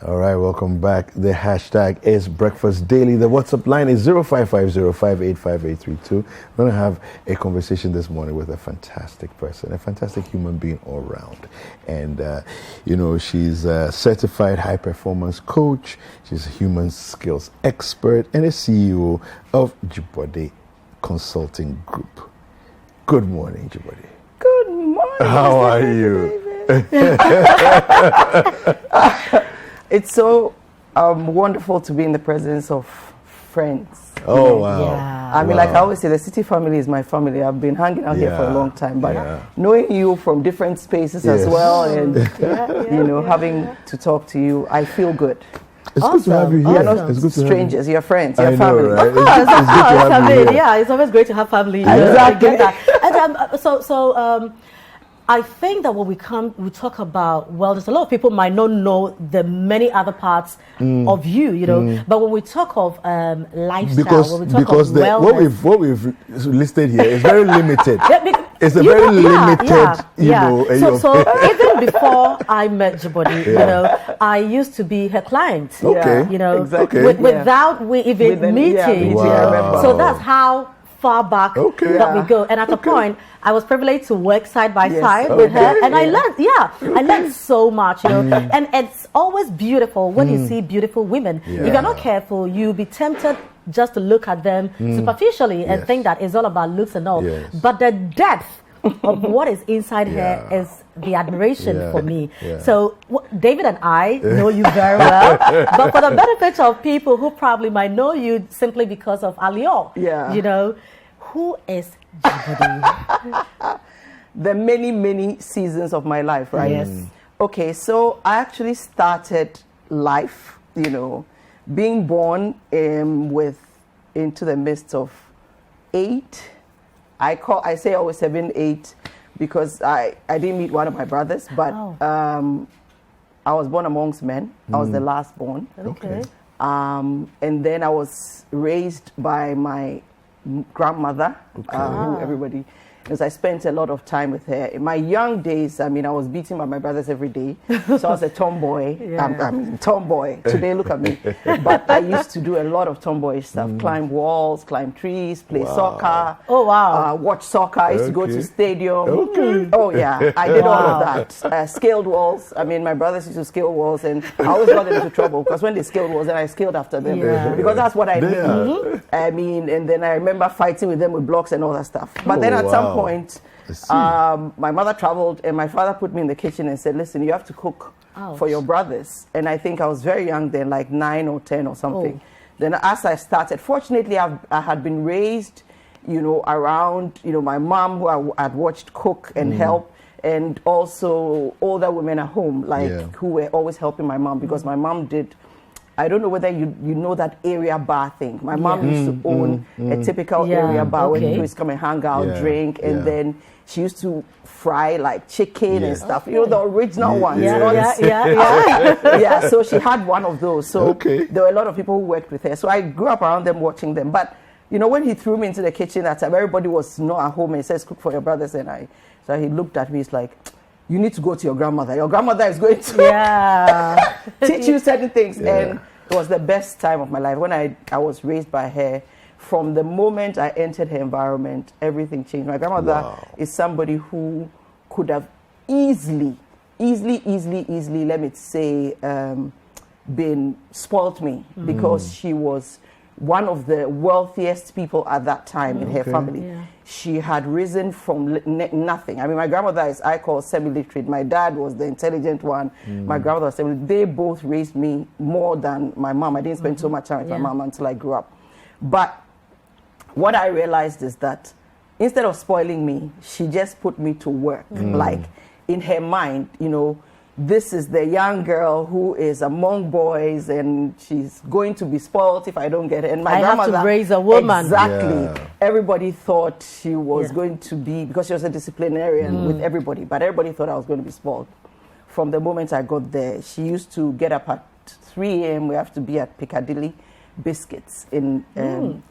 All right, welcome back. The hashtag is Breakfast Daily. The WhatsApp line is 0550585832. We're going to have a conversation this morning with a fantastic person, a fantastic human being all around. And, she's a certified high performance coach. She's a human skills expert and a CEO of Dzigbordi Consulting Group. Good morning, Dzigbordi. Good morning. How are you? It's so wonderful to be in the presence of friends. Oh, wow. Yeah. I mean, like I always say, the city family is my family. I've been hanging out here for a long time. But knowing you from different spaces as well and, having to talk to you, I feel good. It's good to have you here. You're not strangers, you're friends, you're family. Right? Of course, yeah, it's always great to have family. Exactly. And I think that when we talk about wellness, a lot of people might not know the many other parts of you, but when we talk of lifestyle, when we talk of wellness, what we've listed here is very limited. It's a very limited, So even before I met Dzigbordi, I used to be her client. Okay. Exactly. Without we even meeting. Wow. So that's how far back that we go. And at a point, I was privileged to work side by side with her, and I learned so much, And it's always beautiful when you see beautiful women. Yeah. If you're not careful, you'll be tempted just to look at them superficially and think that it's all about looks and all. Yes. But the depth of what is inside her is the admiration for me. Yeah. So David and I know you very well, but for the benefit of people who probably might know you simply because of Alio, who is Dzigbordi? The many, many seasons of my life, right? Yes. Okay, so I actually started life, being born into the midst of 8. I say always 7, 8 because I didn't meet one of my brothers, but I was born amongst men. I was the last born. Okay. And then I was raised by my grandmother, who everybody, because I spent a lot of time with her. In my young days, I was beaten by my brothers every day. So I was a tomboy. Tomboy. Today, look at me. But I used to do a lot of tomboy stuff. Climb walls, climb trees, play soccer. Oh, wow. Watch soccer. I used to go to stadium. Okay. Oh, yeah. I did all of that. Scaled walls. My brothers used to scale walls, and I always got into trouble because when they scaled walls, then I scaled after them. Yeah. Because that's what I did. And then I remember fighting with them with blocks and all that stuff. But then at some point, my mother traveled and my father put me in the kitchen and said, listen, you have to cook for your brothers. And I think I was very young then, like 9 or 10 or something. Then as I started, fortunately, I had been raised, around, my mom who I had watched cook and help, and also older women at home, who were always helping my mom because my mom did. I don't know whether you know that area bar thing. My mom used to own a typical area bar where people used to come and hang out, drink, and then she used to fry like chicken and stuff. The original ones. So she had one of those. So there were a lot of people who worked with her. So I grew up around them, watching them. But when he threw me into the kitchen that time, everybody was not at home and he says, cook for your brothers and I. So he looked at me, he's like, you need to go to your grandmother. Your grandmother is going to teach you certain things. And it was the best time of my life. When I was raised by her, from the moment I entered her environment, everything changed. My grandmother is somebody who could have easily, let me say, been spoilt me because she was one of the wealthiest people at that time in her family. Yeah. She had risen from nothing. My grandmother I call semi-literate. My dad was the intelligent one. My grandmother was semi-literate. They both raised me more than my mom. I didn't spend so much time with my mom until I grew up. But what I realized is that instead of spoiling me, she just put me to work. Like in her mind, this is the young girl who is among boys and she's going to be spoiled if I don't get her. And my grandmother have to raise a woman. Exactly. Yeah. Everybody thought she was going to be, because she was a disciplinarian with everybody, but everybody thought I was going to be spoiled. From the moment I got there, she used to get up at 3 a.m. We have to be at Piccadilly Biscuits in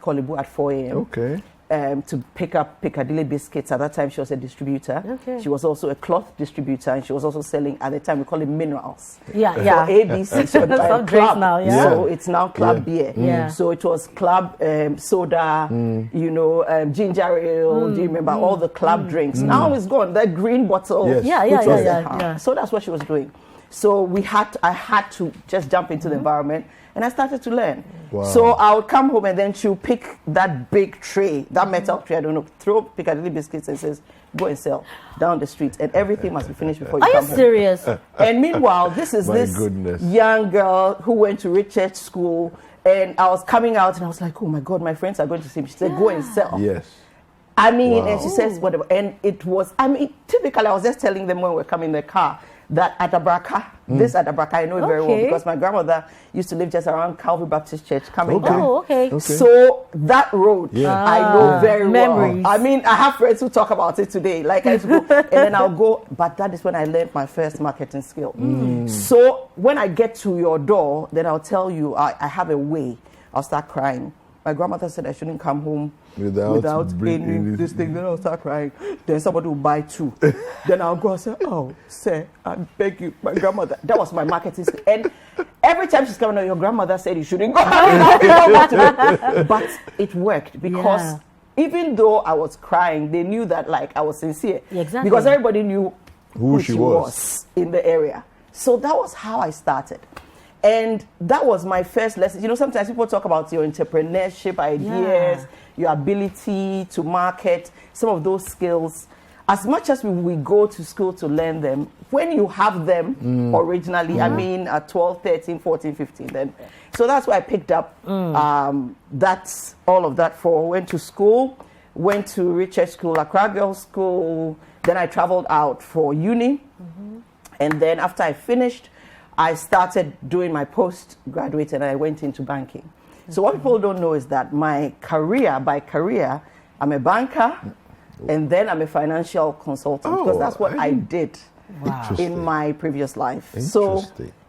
Kolibu at 4 a.m. Okay. to pick up Piccadilly biscuits. At that time, she was a distributor. Okay. She was also a cloth distributor, and she was also selling, at the time, we call it minerals. Yeah. For ABC, so Some drinks now, So it's now club beer. Yeah. So it was club soda, ginger ale. Do you remember all the club drinks? Now it's gone. That green bottle. Yes. So that's what she was doing. So I had to just jump into the environment, and I started to learn. Wow. So I would come home, and then she'll pick that big tray, that metal tray, I don't know, throw Piccadilly biscuits and says, go and sell down the street, and everything must be finished before you come home. Are you serious? And meanwhile, this is young girl who went to Richard School, and I was coming out, and I was like, oh my God, my friends are going to see me. She said, go and sell. Yes. I mean, and she says, whatever. And it was, typically, I was just telling them when we were coming in the car, that Adabraka, this Adabraka, I know it very well because my grandmother used to live just around Calvary Baptist Church coming down. Oh, okay. So that road, I know very memories. well. I mean, I have friends who talk about it today. Like I used to go, and then I'll go, but that is when I learned my first marketing skill. So when I get to your door, then I'll tell you, I have a way. I'll start crying. My grandmother said I shouldn't come home without any this thing. Then I'll start crying. Then somebody will buy two. Then I'll go and say, oh, sir, I beg you, my grandmother. That was my marketing skill. And every time she's coming, your grandmother said you shouldn't go. But it worked because even though I was crying, they knew that like I was sincere. Exactly. Because everybody knew who she was in the area. So that was how I started. And that was my first lesson. You know, sometimes people talk about your entrepreneurship ideas, your ability to market, some of those skills. As much as we go to school to learn them, when you have them originally, I mean, at 12, 13, 14, 15, then. So that's why I picked up that's all of that for. Went to school, went to Richard School, Accra Girls School. Then I traveled out for uni. And then after I finished, I started doing my postgraduate and I went into banking. So what people don't know is that my career, by career, I'm a banker and then I'm a financial consultant because that's what I did in my previous life. So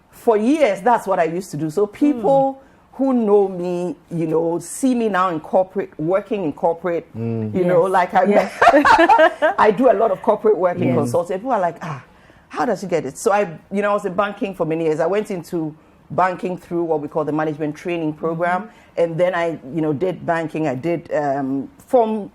for years, that's what I used to do. So people who know me, you know, see me now in corporate, working in corporate, you know, like I do a lot of corporate work in consulting. People are like, how does she get it? So I was in banking for many years. I went into banking through what we call the management training program. And then I, did banking. I did from,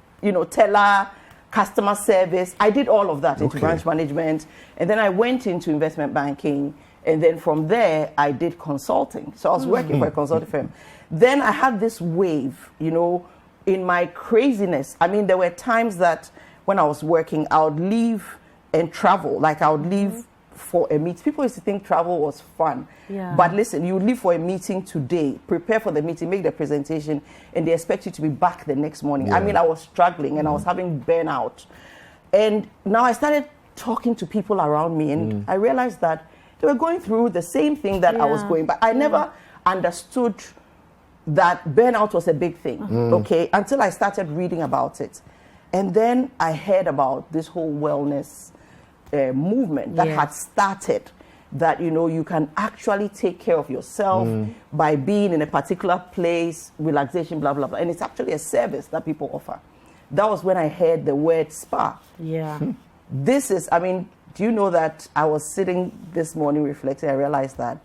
teller, customer service. I did all of that into branch management. And then I went into investment banking. And then from there, I did consulting. So I was working for a consulting firm. Then I had this wave, in my craziness. I mean, there were times that when I was working, I would leave and travel. Like I would leave for a meeting. People used to think travel was fun. But listen, you leave for a meeting today, prepare for the meeting, make the presentation, and they expect you to be back the next morning. I mean, I was struggling and I was having burnout. And now I started talking to people around me and I realized that they were going through the same thing that I was going. But I never understood that burnout was a big thing, until I started reading about it. And then I heard about this whole wellness movement that had started, that you can actually take care of yourself by being in a particular place, relaxation, blah blah blah, and it's actually a service that people offer. That was when I heard the word spa. This is, do you know that I was sitting this morning reflecting? I realized that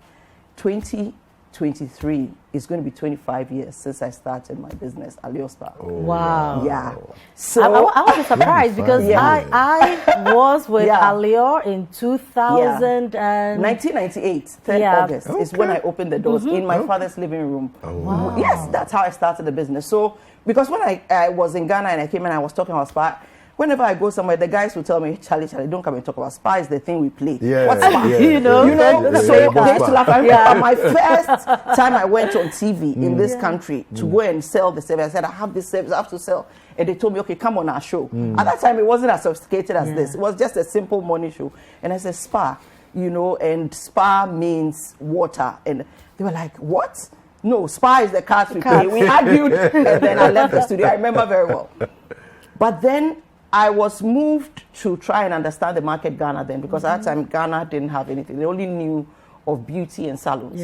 2023 is going to be 25 years since I started my business, Aleo Spa. Wow. Yeah. So I was surprised because I was with Aleo in 1998, 3rd August is when I opened the doors in my father's living room. Wow. Yes, that's how I started the business. So, because when I was in Ghana and I came and I was talking about spa, whenever I go somewhere, the guys will tell me, Charlie, don't come and talk about spa. Is the thing we play. What's spa? So they used to laugh. I remember my first time I went on TV in this country to go and sell the service. I said, I have this service, I have to sell. And they told me, okay, come on our show. At that time, it wasn't as sophisticated as this. It was just a simple morning show. And I said, spa, and spa means water. And they were like, what? No, spa is the cards we play. We argued, and then I left the studio. I remember very well. But then I was moved to try and understand the market Ghana then, because at that time Ghana didn't have anything. They only knew of beauty and salons.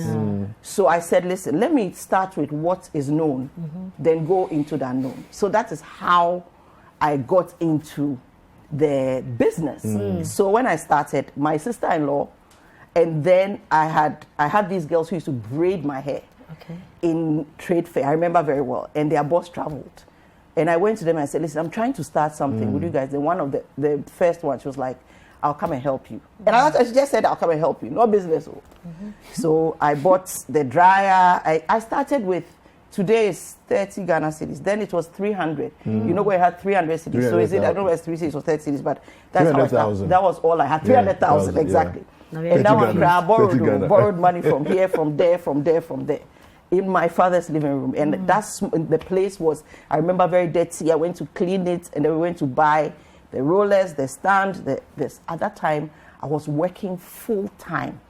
So I said, listen, let me start with what is known, then go into the unknown. So that is how I got into the business. So when I started, my sister-in-law, and then I had these girls who used to braid my hair in trade fair. I remember very well. And their boss traveled. And I went to them and I said, listen, I'm trying to start something with you guys. And one of the first ones, she was like, I'll come and help you. And I just said, I'll come and help you, no business. So I bought the dryer. I started with, today is 30 Ghana cedis. Then it was 300. You know where I had 300 cedis. So is it, I don't know where it's 3 cedis or 30 cedis, but that's how I started. That was all I had, 300,000 exactly. And that one, I borrowed money from here, from there. In my father's living room. And that's, the place was, I remember, very dirty. I went to clean it, and then we went to buy the rollers, the stand, this. At that time, I was working full time.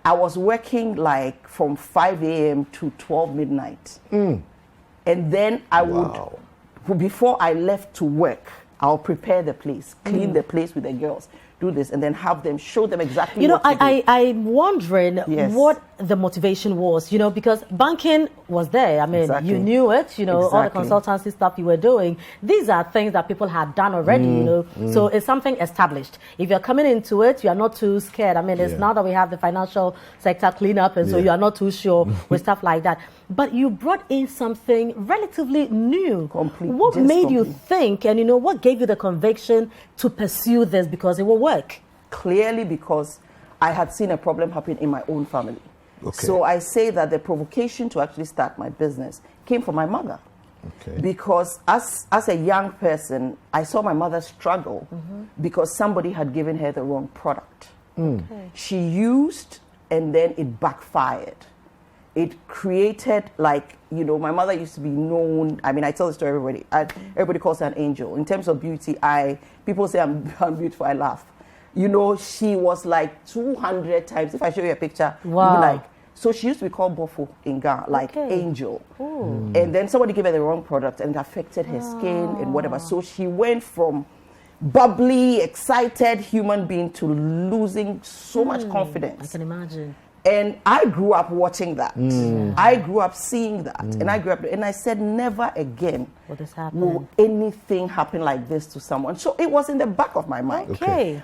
I was working like from 5 a.m. to 12 midnight. And then I would, before I left to work, I'll prepare the place, clean the place with the girls, do this, and then have them, show them exactly what to do. I'm wondering what the motivation was, because banking was there. I mean, you knew it, all the consultancy stuff you were doing. These are things that people had done already, So it's something established. If you're coming into it, you're not too scared. I mean, it's now that we have the financial sector cleanup, and so you're not too sure with stuff like that. But you brought in something relatively new. What made you think, and what gave you the conviction to pursue this because it will work? Clearly because I had seen a problem happen in my own family. So I say that the provocation to actually start my business came from my mother. Because as a young person, I saw my mother struggle because somebody had given her the wrong product. She used, and then it backfired. It created, like, my mother used to be known. I mean, I tell this to everybody. Everybody calls her an angel. In terms of beauty, people say I'm beautiful, I laugh. She was like 200 times. If I show you a picture, you'll be like, so she used to be called Bofo in Ghana, like angel. And then somebody gave her the wrong product and it affected her skin and whatever. So she went from bubbly, excited human being to losing so much confidence. I can imagine. And I grew up watching that. I grew up seeing that. And I said, never again will anything happen like this to someone. So it was in the back of my mind.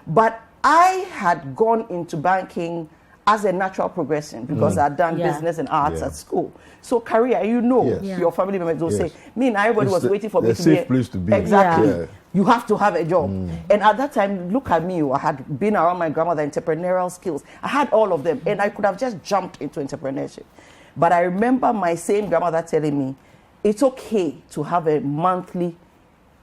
But I had gone into banking as a natural progression because I'd done business and arts at school. So career, your family members will say, everybody was waiting for me to be a safe place to be. Exactly. You have to have a job. And at that time, look at me. I had been around my grandmother, entrepreneurial skills. I had all of them. And I could have just jumped into entrepreneurship. But I remember my same grandmother telling me, it's okay to have a monthly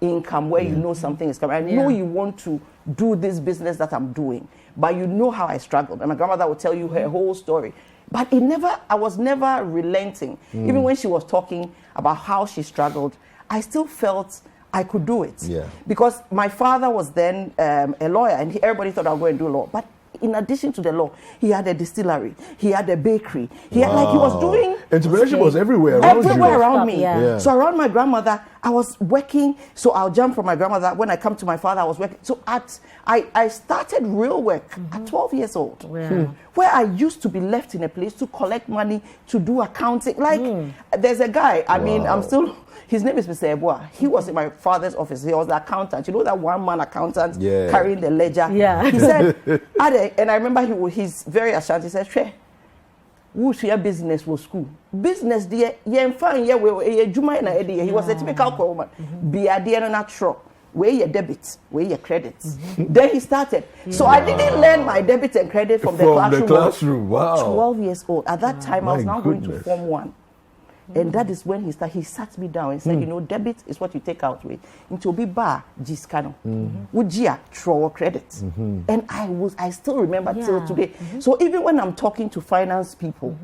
income where you know something is coming. I know you want to do this business that I'm doing, but you know how I struggled. And my grandmother would tell you her whole story. But I was never relenting. Even when she was talking about how she struggled, I still felt I could do it. Because my father was then a lawyer, and everybody thought I would go and do law. But in addition to the law, he had a distillery, he had a bakery. He had, he was doing... Entrepreneurship was everywhere around me. So around my grandmother, I was working. So I'll jump from my grandmother. When I come to my father, I was working. So I started real work at 12 years old, where I used to be left in a place to collect money, to do accounting. There's a guy, I'm still... His name is Mr. Ebua. He was in my father's office. He was the accountant. You know that one-man accountant carrying the ledger? He said, and I remember he's very ashamed. He said, "Share, who's your business was school? Business, dear, you're fine, yeah, he was a typical woman. Be a dear natural. Where your debit, where your credits." Then he started. So I didn't learn my debit and credit from the classroom. Wow. 12 years old. At that time, I was now going to Form 1. And that is when he sat me down and said, debit is what you take out with. Into be bar, Giscano. Ujia, throw credit. And I still remember till today. So even when I'm talking to finance people,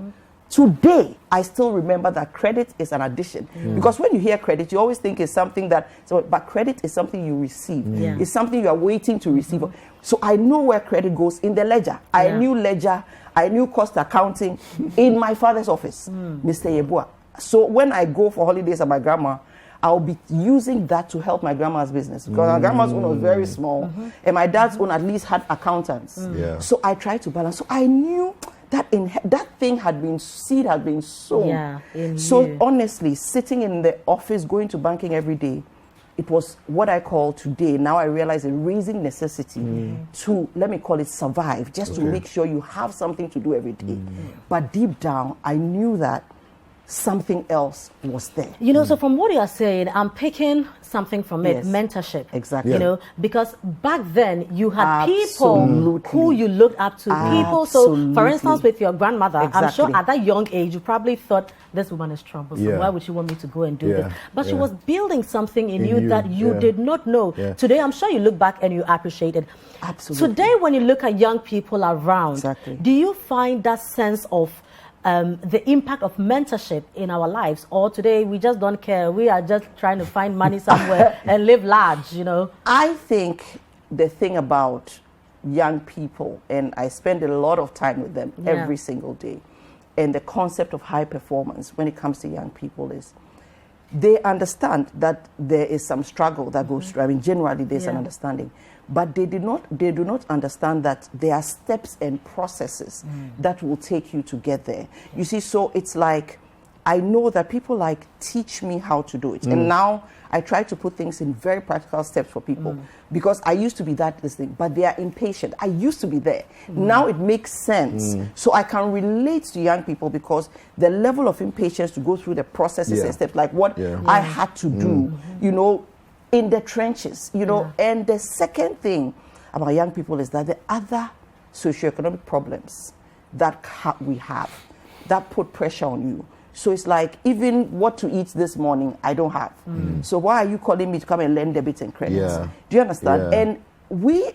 today, I still remember that credit is an addition. Because when you hear credit, you always think it's something but credit is something you receive. It's something you are waiting to receive. So I know where credit goes in the ledger. I knew ledger, I knew cost accounting in my father's office, Mr. Yebua. So when I go for holidays at my grandma, I'll be using that to help my grandma's business. Because my grandma's own was very small, and my dad's own at least had accountants. So I tried to balance. So I knew that thing seed had been sown. So honestly, sitting in the office, going to banking every day, it was what I call today, now I realize, a raising necessity to, let me call it, survive, just to make sure you have something to do every day. But deep down, I knew that something else was there. You know, so from what you are saying, I'm picking something from it, mentorship. Exactly. You know, because back then you had people who you looked up to. People, so for instance, with your grandmother, I'm sure at that young age, you probably thought, this woman is troublesome. Why would she want me to go and do this? But she was building something in you that you did not know. Today, I'm sure you look back and you appreciate it. Absolutely. Today, when you look at young people around, do you find that sense of the impact of mentorship in our lives, or today we just don't care, we are just trying to find money somewhere and live large, you know? I think the thing about young people, and I spend a lot of time with them every single day, and the concept of high performance when it comes to young people is they understand that there is some struggle that goes through. I mean, generally there's an understanding. But they do not understand that there are steps and processes that will take you to get there. You see, so it's like, I know that people like teach me how to do it. And now I try to put things in very practical steps for people because I used to be this thing, but they are impatient. I used to be there. Now it makes sense. So I can relate to young people because the level of impatience to go through the processes and steps, like what I had to do, you know, in the trenches, you know. And the second thing about young people is that the other socioeconomic problems that we have that put pressure on you. So it's like, even what to eat this morning, I don't have. So why are you calling me to come and lend debits and credits? Do you understand? And we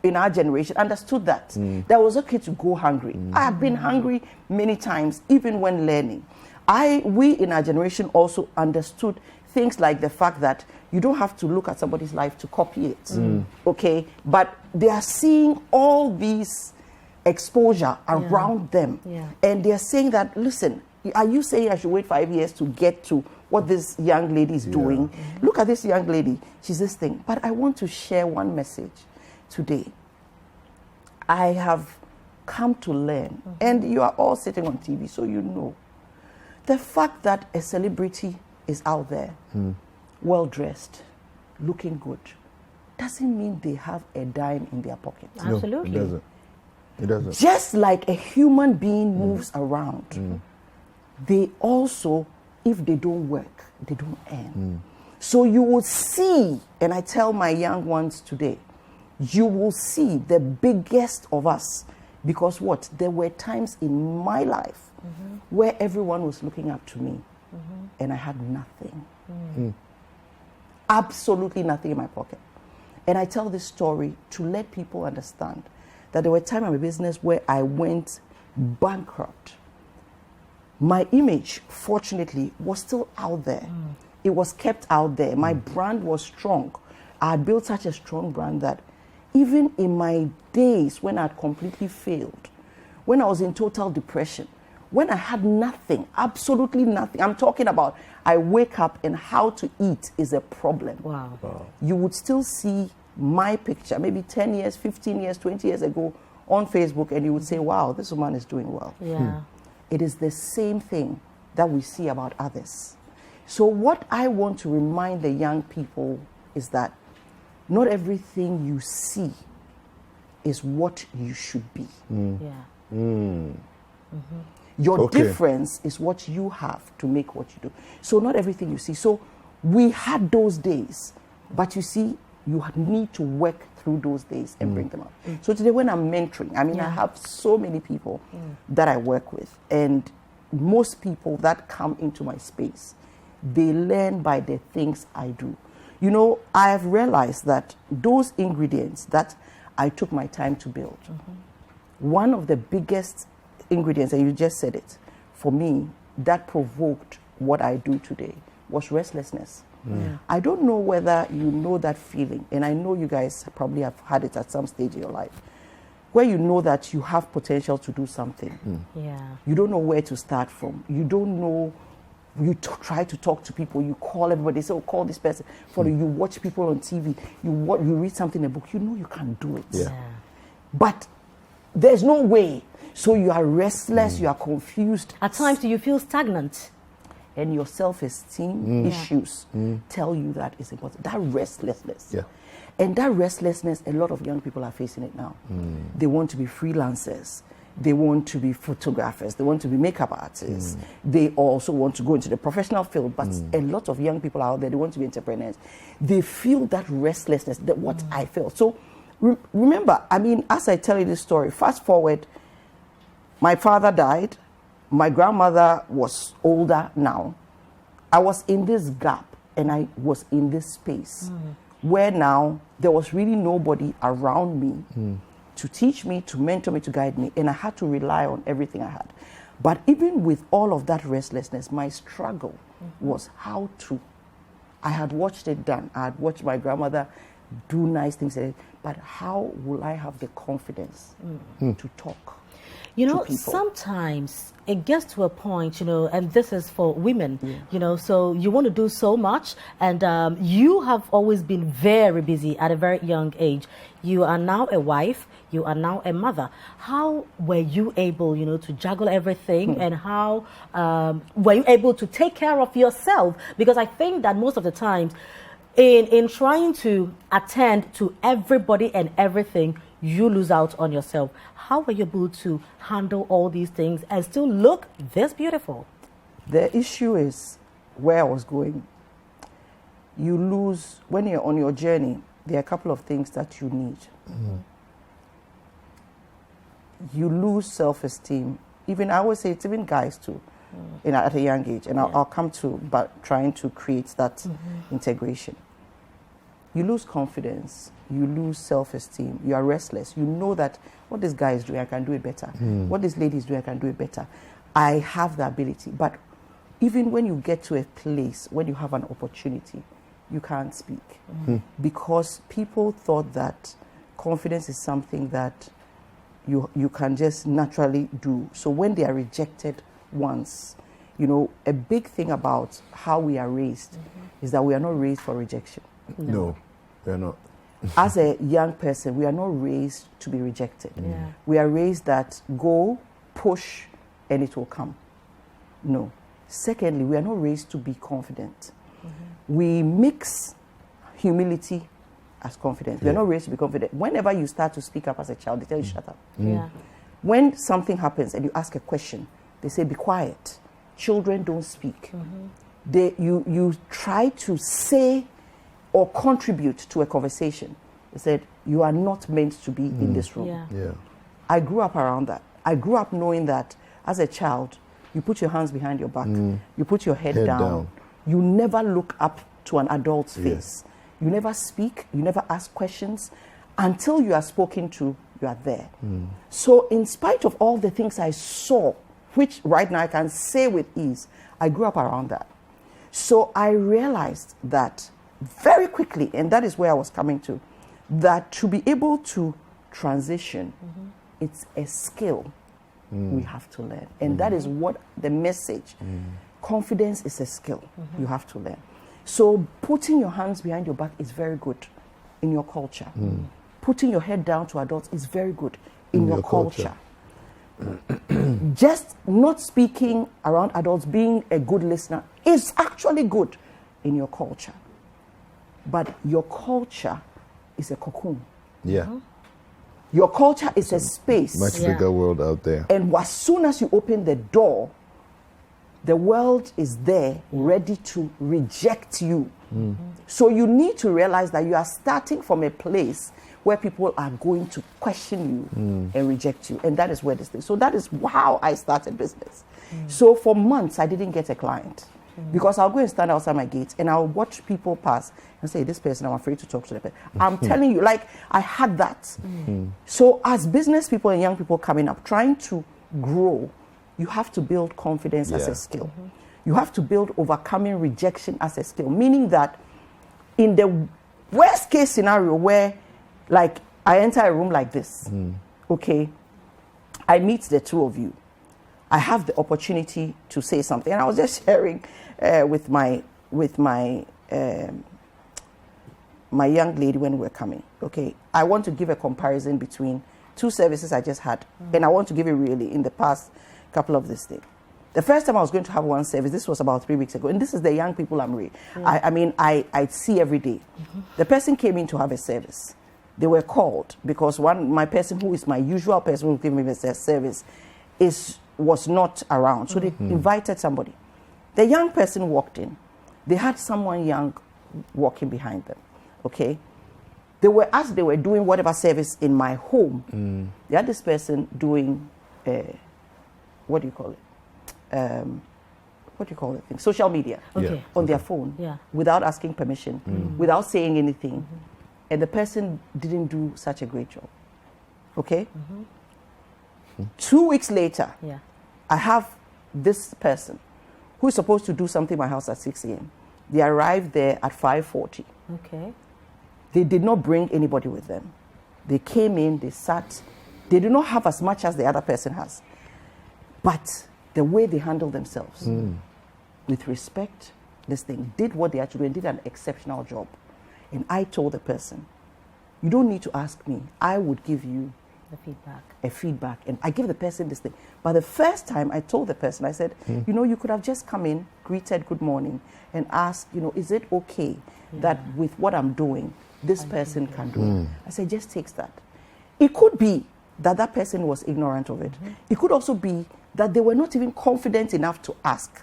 in our generation understood that. That was okay to go hungry. I have been hungry many times, even when learning. We in our generation also understood things like the fact that you don't have to look at somebody's life to copy it, okay? But they are seeing all these exposure around them, and they're saying that, listen, are you saying I should wait 5 years to get to what this young lady is doing? Look at this young lady, she's this thing. But I want to share one message today. I have come to learn, and you are all sitting on TV, so you know, the fact that a celebrity is out there, well-dressed, looking good, doesn't mean they have a dime in their pocket. Absolutely. No, it doesn't. It doesn't. Just like a human being moves around, they also, if they don't work, they don't earn. So you will see, and I tell my young ones today, you will see the biggest of us, because what? There were times in my life where everyone was looking up to me, and I had nothing. Absolutely nothing in my pocket. And I tell this story to let people understand that there were times in my business where I went bankrupt. My image, fortunately, was still out there. It was kept out there. My brand was strong. I had built such a strong brand that even in my days when I had completely failed, when I was in total depression, when I had nothing, absolutely nothing, I'm talking about I wake up and how to eat is a problem. Wow. You would still see my picture, maybe 10 years, 15 years, 20 years ago on Facebook, and you would say, wow, this woman is doing well. It is the same thing that we see about others. So what I want to remind the young people is that not everything you see is what you should be. Your difference is what you have to make what you do. So not everything you see. So we had those days, but you see, you need to work through those days and bring them up. So today when I'm mentoring, I mean, I have so many people that I work with, and most people that come into my space, they learn by the things I do. You know, I have realized that those ingredients that I took my time to build, one of the biggest ingredients, and you just said it, for me, that provoked what I do today was restlessness. I don't know whether you know that feeling, and I know you guys probably have had it at some stage in your life, where you know that you have potential to do something. You don't know where to start from. You don't know, you try to talk to people, you call everybody, say, oh, call this person. You watch people on TV, you read something in a book, you know you can't do it. But there's no way. So you are restless, you are confused. At times, do you feel stagnant? And your self-esteem issues tell you that it's important. That restlessness. Yeah. And that restlessness, a lot of young people are facing it now. They want to be freelancers. They want to be photographers. They want to be makeup artists. They also want to go into the professional field. But a lot of young people out there, they want to be entrepreneurs. They feel that restlessness, that what I felt. So remember, I mean, as I tell you this story, fast forward, my father died. My grandmother was older now. I was in this gap and I was in this space where now there was really nobody around me to teach me, to mentor me, to guide me. And I had to rely on everything I had. But even with all of that restlessness, my struggle was how to. I had watched it done. I had watched my grandmother do nice things. But how will I have the confidence to talk? You know, sometimes it gets to a point, you know, and this is for women, you know, so you want to do so much, and you have always been very busy at a very young age. You are now a wife, you are now a mother. How were you able, you know, to juggle everything, and how were you able to take care of yourself? Because I think that most of the times in trying to attend to everybody and everything, you lose out on yourself. How were you able to handle all these things and still look this beautiful? The issue is where I was going. You lose, when you're on your journey, there are a couple of things that you need. You lose self-esteem. Even I always say it's even guys too, you know, at a young age. And I'll come to but trying to create that integration. You lose confidence, you lose self-esteem, you are restless. You know that what this guy is doing, I can do it better. What this lady is doing, I can do it better. I have the ability. But even when you get to a place, when you have an opportunity, you can't speak. Because people thought that confidence is something that you can just naturally do. So when they are rejected once, you know, a big thing about how we are raised is that we are not raised for rejection. No, we are not. As a young person, we are not raised to be rejected. We are raised that go, push, and it will come. No. Secondly, we are not raised to be confident. We mix humility as confidence. We are not raised to be confident. Whenever you start to speak up as a child, they tell you shut up. When something happens and you ask a question, they say be quiet. Children don't speak. You try to say or contribute to a conversation. They said, you are not meant to be in this room. I grew up around that. I grew up knowing that as a child, you put your hands behind your back, you put your head down. You never look up to an adult's face. You never speak, you never ask questions. Until you are spoken to, you are there. So in spite of all the things I saw, which right now I can say with ease, I grew up around that. So I realized that very quickly, and that is where I was coming to, that to be able to transition, it's a skill we have to learn. And that is what the message, confidence is a skill you have to learn. So putting your hands behind your back is very good in your culture. Putting your head down to adults is very good in your culture. Just not speaking around adults, being a good listener is actually good in your culture. But your culture is a cocoon. Your culture is a space. Much bigger world out there. And as soon as you open the door, the world is there ready to reject you. So you need to realize that you are starting from a place where people are going to question you and reject you. And that is where this thing. So that is how I started business. So for months, I didn't get a client. Because I'll go and stand outside my gate and I'll watch people pass and say, this person, I'm afraid to talk to the person. I'm telling you, like, I had that. So as business people and young people coming up, trying to grow, you have to build confidence as a skill. You have to build overcoming rejection as a skill. Meaning that in the worst case scenario where, like, I enter a room like this, okay, I meet the two of you. I have the opportunity to say something. And I was just sharing with my young lady when we were coming. Okay, I want to give a comparison between 2 services I just had, and I want to give it really in the past couple of this thing. The first time I was going to have one service, this was about 3 weeks ago, and this is the young people I see every day. The person came in to have a service. They were called because my person who is my usual person who gave me the service was not around. So they invited somebody. The young person walked in. They had someone young walking behind them. Okay? As they were doing whatever service in my home, they had this person doing, what do you call it? Social media on their phone without asking permission, without saying anything. And the person didn't do such a great job. Okay? 2 weeks later, I have this person who is supposed to do something in my house at 6 a.m. They arrived there at 5:40. Okay. They did not bring anybody with them. They came in, they sat. They did not have as much as the other person has. But the way they handled themselves, with respect, did what they had to do and did an exceptional job. And I told the person, you don't need to ask me. I would give you a feedback. And I give the person this thing. But the first time I told the person, I said, you could have just come in, greeted good morning, and asked, is it okay that with what I'm doing, this person can do it? I said, just take that. It could be that person was ignorant of it. It could also be that they were not even confident enough to ask.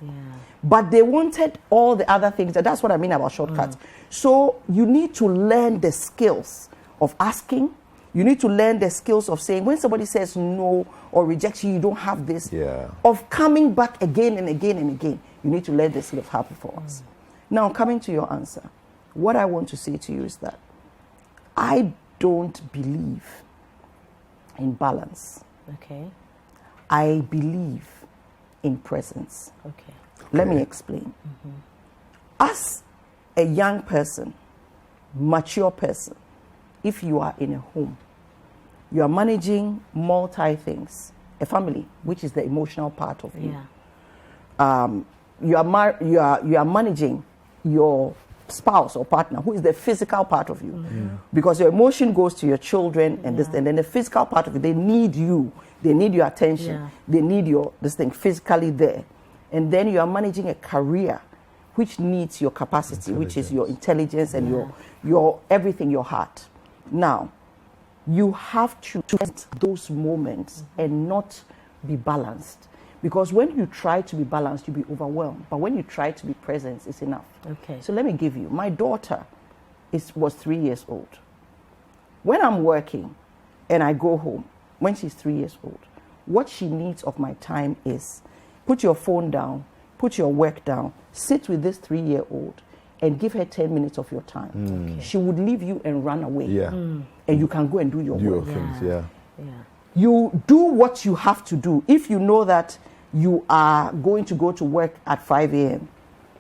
But they wanted all the other things. And that's what I mean about shortcuts. So you need to learn the skills of asking. You need to learn the skills of saying, when somebody says no or rejects you, you don't have this. Of coming back again and again and again. You need to learn the skill of happy for us. Now, coming to your answer, what I want to say to you is that I don't believe in balance. Okay. I believe in presence. Okay. Let me explain. As a young person, mature person, if you are in a home, you are managing multi things, a family, which is the emotional part of you. You are managing your spouse or partner, who is the physical part of you, because your emotion goes to your children and this, and then the physical part of it, they need you, they need your attention, they need your physically there, and then you are managing a career which needs your capacity, which is your intelligence and your everything, your heart. Now, you have to get those moments and not be balanced. Because when you try to be balanced, you'll be overwhelmed. But when you try to be present, it's enough. Okay. So let me give you. My daughter was 3 years old. When I'm working and I go home, when she's 3 years old, what she needs of my time is put your phone down, put your work down, sit with this 3-year-old and give her 10 minutes of your time. Okay. She would leave you and run away. And you can go and do your work. Things, You do what you have to do. If you know that you are going to go to work at 5 a.m.,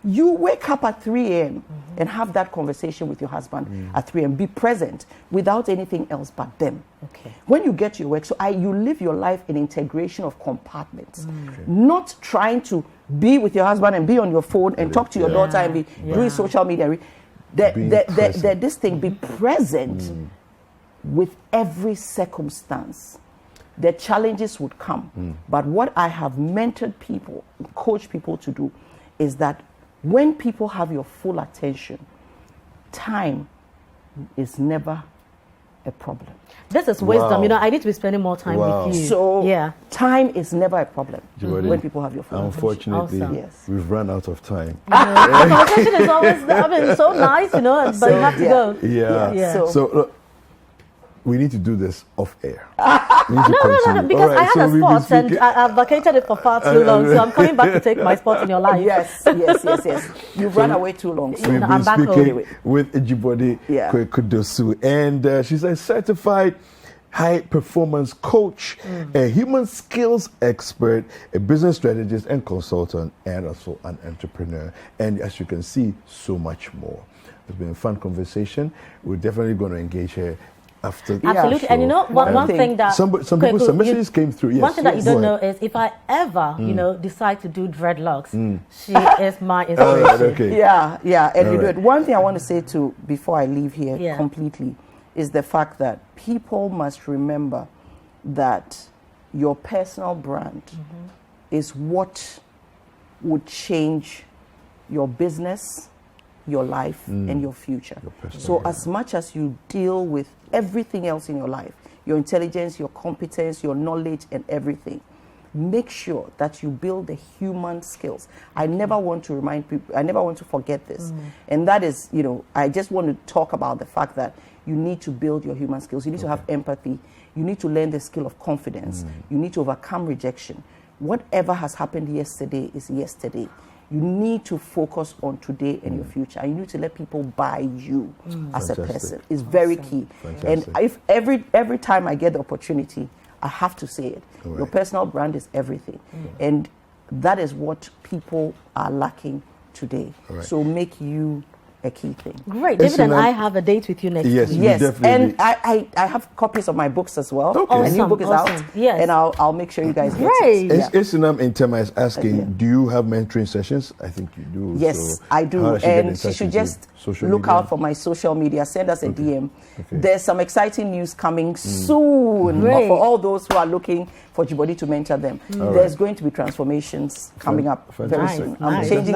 you wake up at 3 a.m. and have that conversation with your husband at 3 a.m. Be present without anything else but them. Okay. When you get to your work, you live your life in integration of compartments, not trying to be with your husband and be on your phone and talk to your daughter and be doing social media. This thing, be present with every circumstance. The challenges would come. But what I have mentored people, coached people to do, is that when people have your full attention, time is never a problem. This is wisdom. You know, I need to be spending more time with you. So time is never a problem when people have your full Unfortunately, we've run out of time. The conversation is always so nice, you know, but you have to go. So look, we need to do this off air. No, because I had a spot and I've vacated it for far too long, so I'm coming back to take my spot in your life. Yes. You've run away too long. So we've been speaking with Dzigbordi Kwaku-Dosoo, and she's a certified high performance coach, a human skills expert, a business strategist and consultant, and also an entrepreneur. And as you can see, so much more. It's been a fun conversation. We're definitely going to engage her after. Absolutely. And you know, one thing that some messages came through. Yes, one thing that you don't know is if I ever, decide to do dreadlocks, she is my inspiration. And you do it. One thing I want to say before I leave here completely is the fact that people must remember that your personal brand is what would change your business, your life, and your future. So as much as you deal with everything else in your life, your intelligence, your competence, your knowledge, and everything, make sure that you build the human skills. I never want to remind people, I never want to forget this. And that is, you know, I just want to talk about the fact that you need to build your human skills. You need to have empathy. You need to learn the skill of confidence. You need to overcome rejection. Whatever has happened yesterday is yesterday. You need to focus on today and your future. And you need to let people buy you as a person. It's very key. And if every time I get the opportunity, I have to say it. Your personal brand is everything. And that is what people are lacking today. So make you a key thing. Great. David and I have a date with you next week. Yes, and I have copies of my books as well. A new book is out. Yes. And I'll make sure you guys get it. Isinam Intema is asking, do you have mentoring sessions? I think you do. Yes, so I do. And she should just look out for my social media. Send us a DM. There's some exciting news coming soon for all those who are looking for Dzigbordi to mentor them. There's going to be transformations coming up very soon. I'm changing